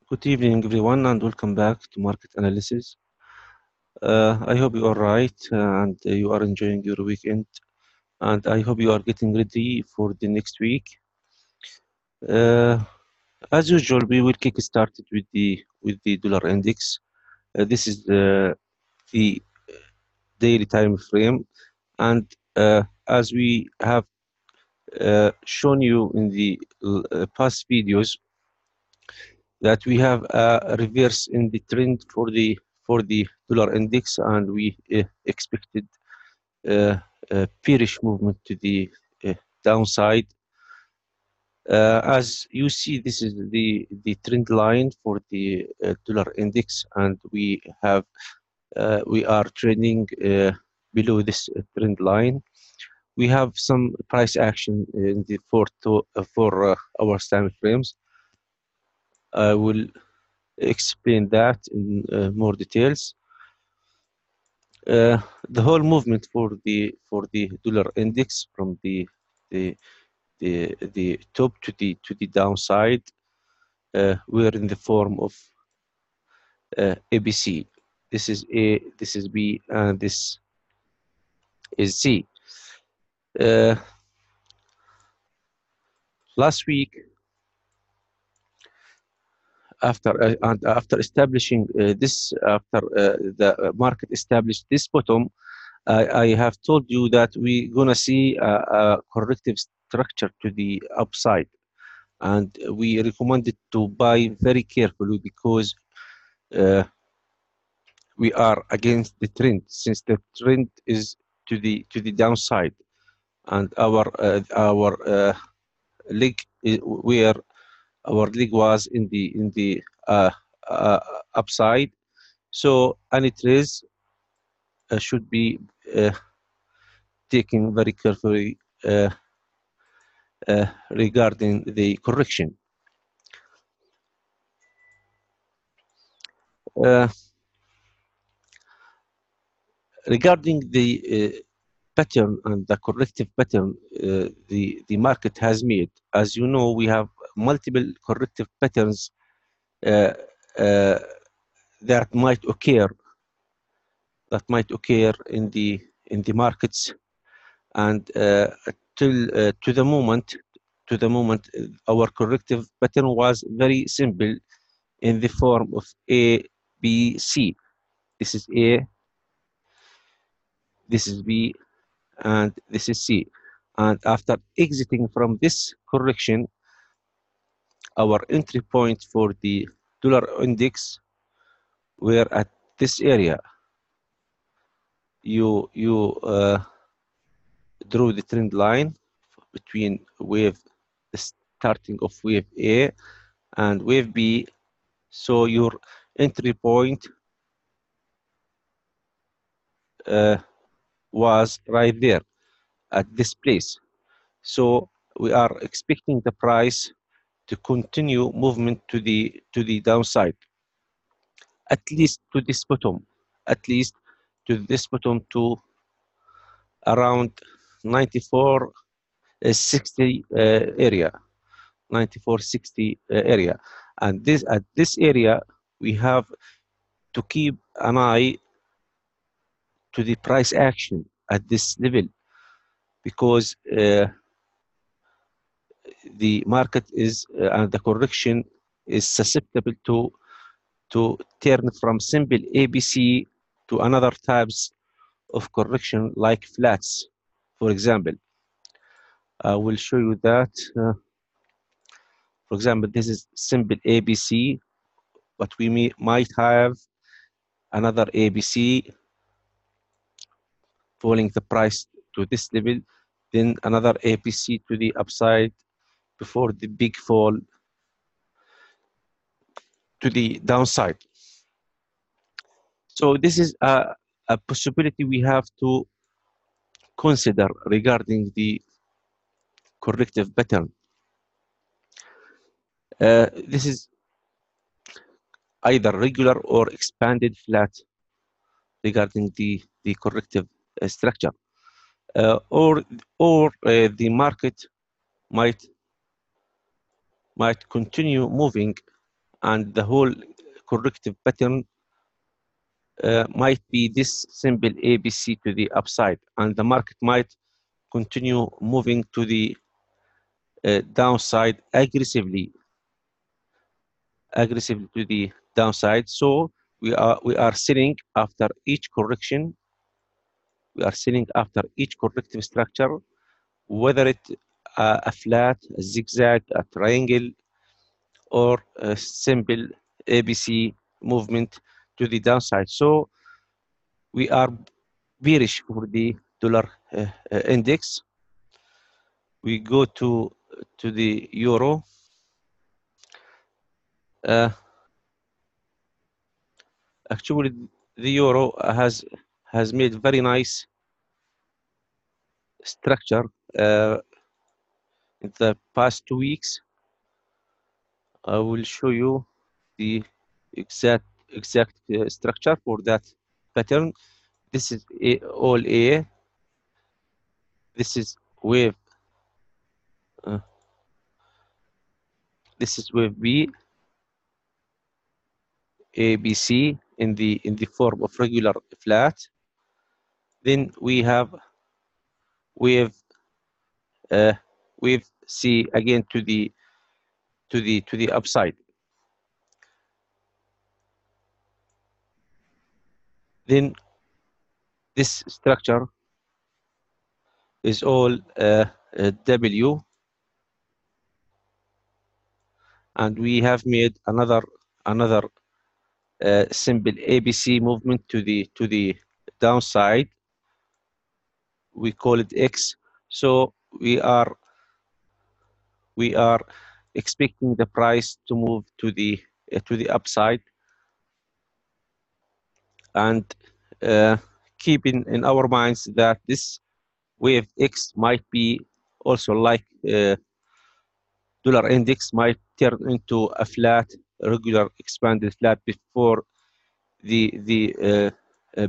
Good evening, everyone, and welcome back to Market Analysis. I hope you are right and you are enjoying your weekend, and I hope you are getting ready for the next week. Uh, as usual, we will kick started with the dollar index. This is the daily time frame, and as we have shown you in the past videos, that we have a reverse in the trend for the dollar index, and we expected bearish movement to the downside. As you see, this is the trend line for the dollar index, and we are trading below this trend line. We have some price action in the four hours time frames. I will explain that in more details. The whole movement for the dollar index from the the top to the downside were in the form of ABC. This is A, this is B, and this is C. Last week, after establishing after the market established this bottom, I have told you that we're gonna see a corrective structure to the upside, and we recommended to buy very carefully because we are against the trend, since the trend is to the downside, and our leg where our leg was in the upside. So any trades should be taken very carefully regarding the correction. Regarding the pattern and the corrective pattern the market has made, as you know, we have multiple corrective patterns uh, uh, that might occur in the markets, and till to the moment our corrective pattern was very simple in the form of A, B, C. This is A, this is B, and this is C. And after exiting from this correction, our entry point for the dollar index were at this area. You drew the trend line between the starting of wave A and wave B. So your entry point was right there at this place. So we are expecting the price to continue movement to the downside, at least to this bottom, at least to this bottom, to around 94.60 area, 94.60 area. And this at this area we have to keep an eye to the price action at this level, because the market is and the correction is susceptible to turn from simple ABC to another types of correction like flats, for example. I will show you that. For example, this is simple ABC, but we might have another ABC falling the price to this level, then another ABC to the upside before the big fall to the downside. So this is a possibility we have to consider regarding the corrective pattern. This is either regular or expanded flat regarding the corrective structure, or the market might continue moving and the whole corrective pattern might be this simple ABC to the upside, and the market might continue moving to the downside aggressively to the downside. So we are selling after each correction. We are selling after each corrective structure, whether it a flat, a zigzag, a triangle, or a simple ABC movement to the downside. So we are bearish for the dollar index. We go to the euro. Uh, Actually, the euro has made very nice structure in the past 2 weeks. I will show you the exact structure for that pattern. This is all A. This is wave. Uh, this is wave B. A B C in the form of regular flat. Then we have wave uh, wave C again to the upside. Then this structure is all W, and we have made another simple ABC movement to the downside. We call it X. So we are expecting the price to move to the upside, and keep in our minds that this wave X might be also like dollar index might turn into a flat, regular expanded flat before the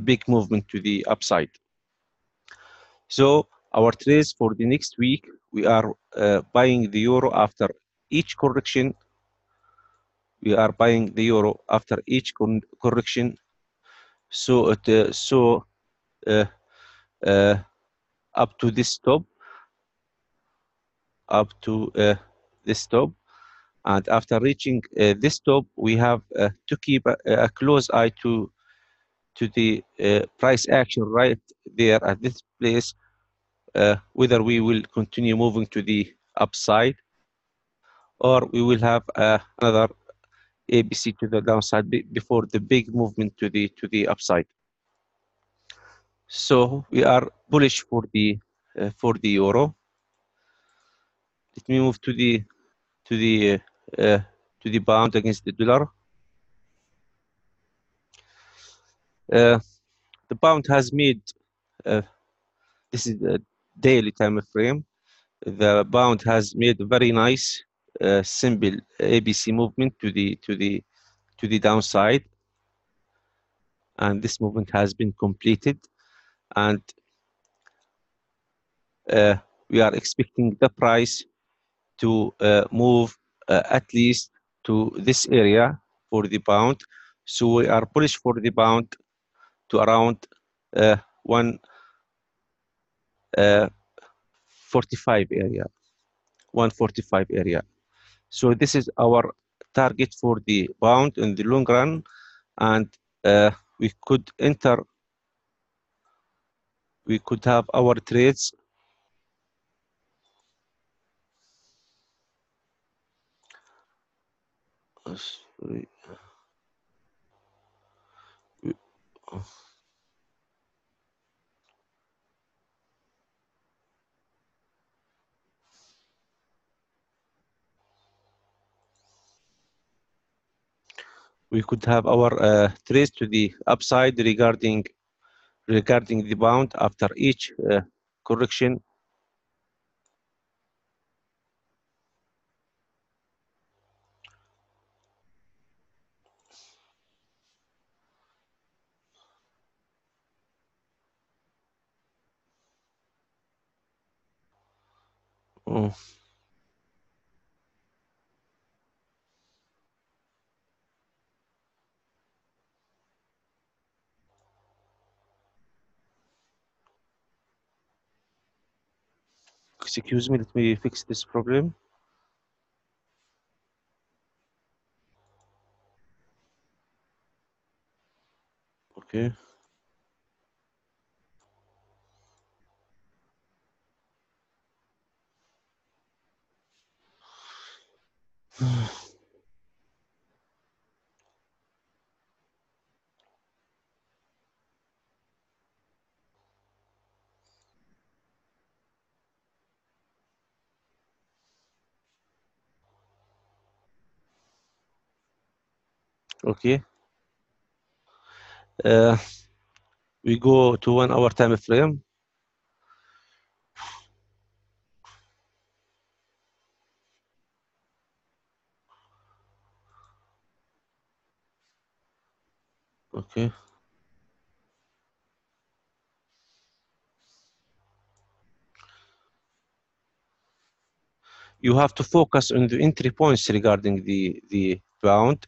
big movement to the upside. So our trades for the next week, we are buying the euro after each correction. We are buying the euro after each correction. So uh, uh, up to this top, up to this top, and after reaching this top, we have to keep a close eye to the price action right there at this place, whether we will continue moving to the upside, or we will have another ABC to the downside before the big movement to the upside. So we are bullish for the euro. Let me move to the uh, to the pound against the dollar. Uh, the pound has made uh, this is the daily time frame. The pound has made a very nice simple ABC movement to the downside, and this movement has been completed, and uh, we are expecting the price to move at least to this area for the pound. So we are bullish for the pound to around 145 area, 145 area. So this is our target for the pound in the long run, and we could have our trades. Sorry. We could have our trades to the upside regarding the pound after each correction. Mm. Excuse me, let me fix this problem. Okay. Okay. Uh, we go to 1 hour time frame. Okay. You have to focus on the entry points regarding the bound.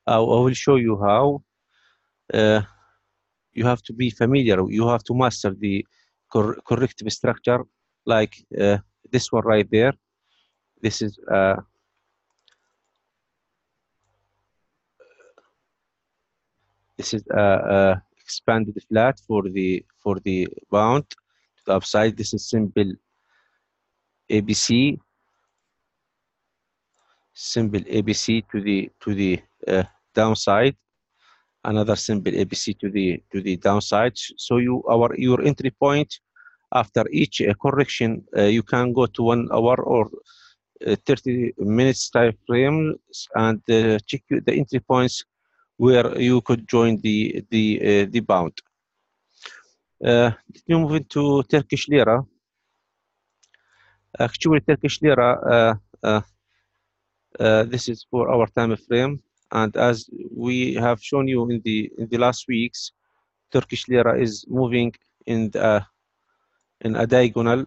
I will show you how. Uh, you have to be familiar. You have to master the corrective structure, like this one right there. This is expanded flat for the bound to the upside. This is simple ABC, simple ABC to the downside. Another simple ABC to the downside. So your entry point after each correction, you can go to 1 hour or 30 minutes time frames and check the entry points where you could join the bound. Let me move into Turkish lira. Actually, Turkish lira, this is for our time frame, and as we have shown you in the last weeks, Turkish lira is moving in a diagonal,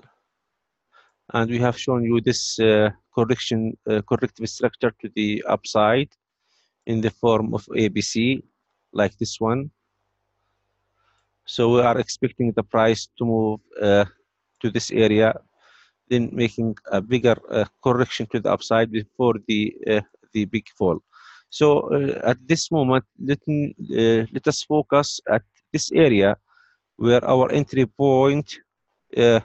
and we have shown you this corrective structure to the upside in the form of ABC, like this one. So we are expecting the price to move to this area, then making a bigger correction to the upside before the big fall. So at this moment, let us focus at this area where our entry point uh,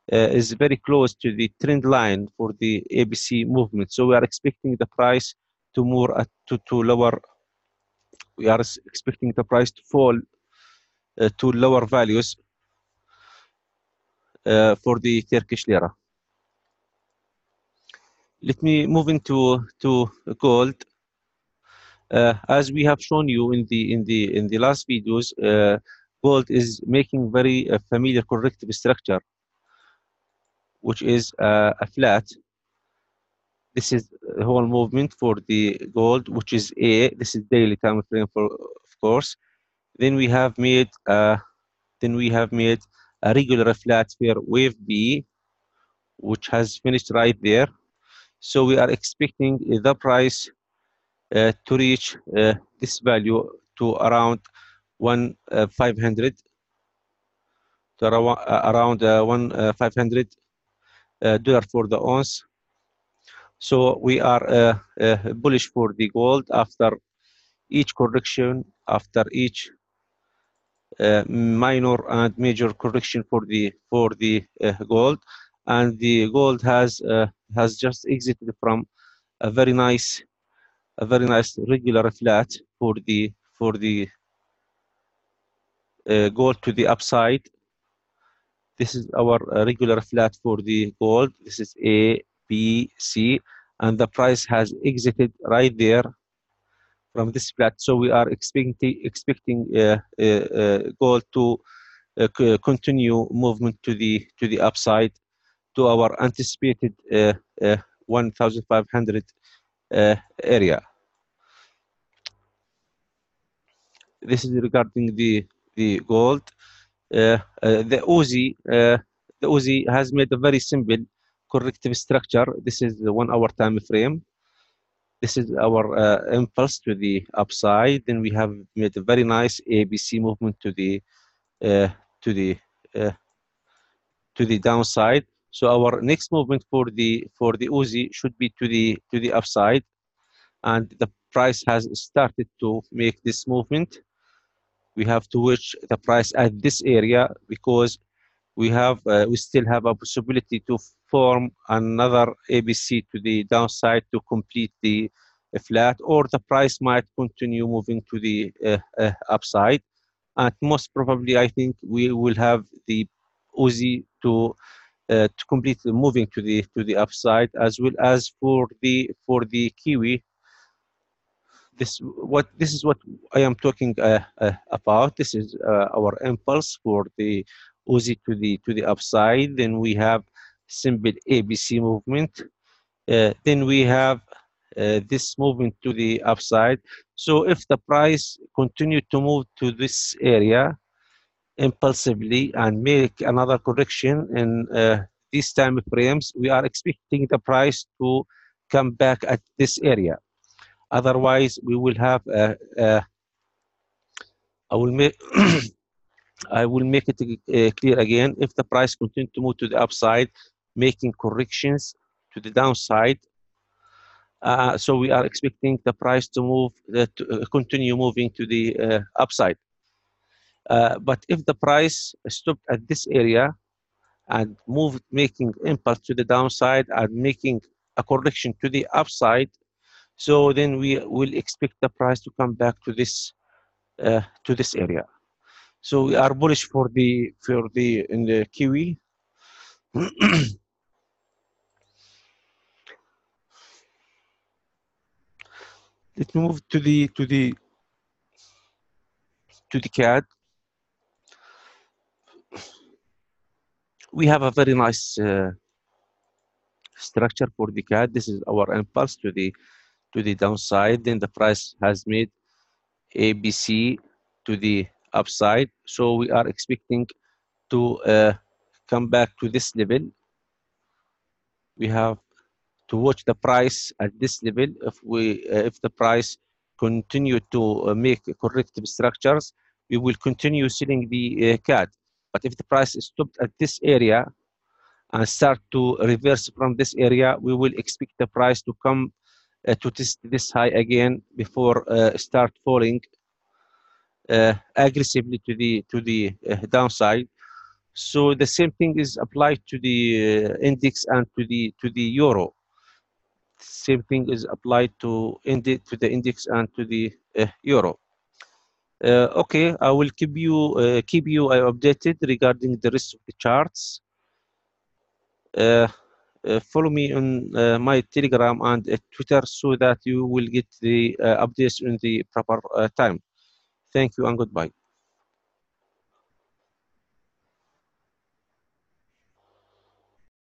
is very close to the trend line for the ABC movement. So we are expecting the price to move to lower. We are expecting the price to fall to lower values for the Turkish lira. Let me move into gold. As we have shown you in the last videos, gold is making very familiar corrective structure, which is a flat. This is a whole movement for the gold, which is A. This is daily time frame for, of course. Then we have made a regular flat here, wave B, which has finished right there. So we are expecting the price to reach this value to around 1,500 to around 1,500 dollar for the ounce. So we are bullish for the gold after each correction, after each minor and major correction for the gold, and the gold has just exited from a very nice regular flat for the gold to the upside. This is our regular flat for the gold. This is A, B, C, and the price has exited right there from this flat. So we are expecting gold to continue movement to the upside to our anticipated 1,500 area. This is regarding the gold. The Uzi has made a very simple corrective structure. This is the 1 hour time frame. This is our impulse to the upside. Then we have made a very nice ABC movement uh, to the uh, to the downside. So our next movement for the USD should be to the upside, and the price has started to make this movement. We have to watch the price at this area because we still have a possibility to form another ABC to the downside to complete the flat, or the price might continue moving to the upside. And most probably, I think we will have the Uzi to complete the moving to the upside, as well as for the Kiwi. This is what I am talking about. This is our impulse for the Uzi to the upside. Then we have simple ABC movement. Then we have this movement to the upside. So if the price continue to move to this area impulsively and make another correction in these time frames, we are expecting the price to come back at this area. Otherwise, we will have I will make I will make it clear again. If the price continue to move to the upside, making corrections to the downside, so we are expecting the price to move to continue moving to the upside. But if the price stopped at this area and moved, making impulse to the downside and making a correction to the upside, so then we will expect the price to come back to this area. So we are bullish for the in the Kiwi. Let's move to the CAD. We have a very nice structure for the CAD. This is our impulse to the downside. Then the price has made ABC to the upside. So we are expecting to come back to this level. We have to watch the price at this level. If the price continue to make corrective structures, we will continue selling the CAD. But if the price is stopped at this area and start to reverse from this area, we will expect the price to come to test this high again before start falling aggressively to the downside. So the same thing is applied to the index and to the euro. Same thing is applied to the index and to the euro. Okay, I will keep you updated regarding the rest of the charts. Follow me on my Telegram and Twitter so that you will get the updates in the proper time. Thank you and goodbye.